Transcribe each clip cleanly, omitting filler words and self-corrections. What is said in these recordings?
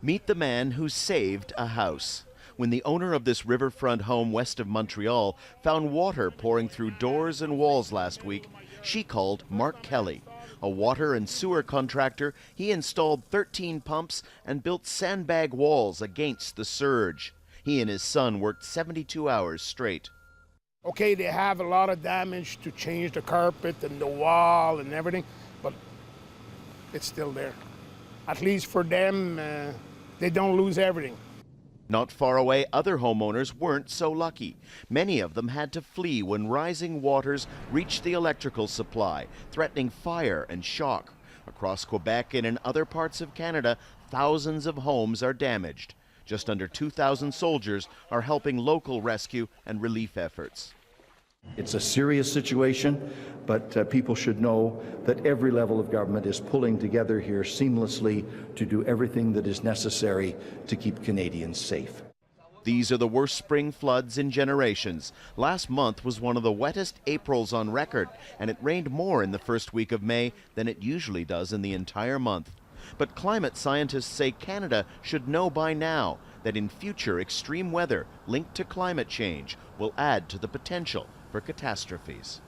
Meet the man who saved a house. When the owner of this riverfront home west of Montreal found water pouring through doors and walls last week, she called Mark Kelly. A water and sewer contractor, he installed 13 pumps and built sandbag walls against the surge. He and his son worked 72 hours straight. Okay, they have a lot of damage to change the carpet and the wall and everything, but it's still there. At least for them, they don't lose everything. Not far away, other homeowners weren't so lucky. Many of them had to flee when rising waters reached the electrical supply, threatening fire and shock. Across Quebec and in other parts of Canada, thousands of homes are damaged. Just under 2,000 soldiers are helping local rescue and relief efforts. It's a serious situation, but people should know that every level of government is pulling together here seamlessly to do everything that is necessary to keep Canadians safe. These are the worst spring floods in generations. Last month was one of the wettest Aprils on record, and it rained more in the first week of May than it usually does in the entire month. But climate scientists say Canada should know by now that in future extreme weather linked to climate change will add to the potential for catastrophes.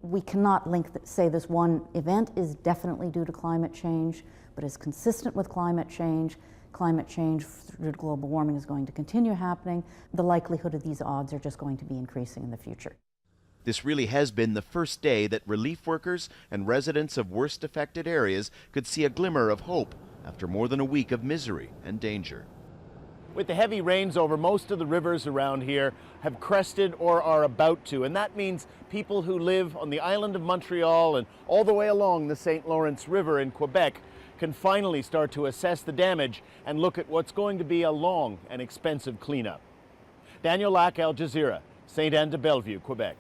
We cannot say this one event is definitely due to climate change, but is consistent with climate change. Climate change through global warming is going to continue happening. The likelihood of these odds are just going to be increasing in the future. This really has been the first day that relief workers and residents of worst affected areas could see a glimmer of hope after more than a week of misery and danger. With the heavy rains over, most of the rivers around here have crested or are about to, and that means people who live on the island of Montreal and all the way along the St. Lawrence River in Quebec can finally start to assess the damage and look at what's going to be a long and expensive cleanup. Daniel Lack, Al Jazeera, St. Anne de Bellevue, Quebec.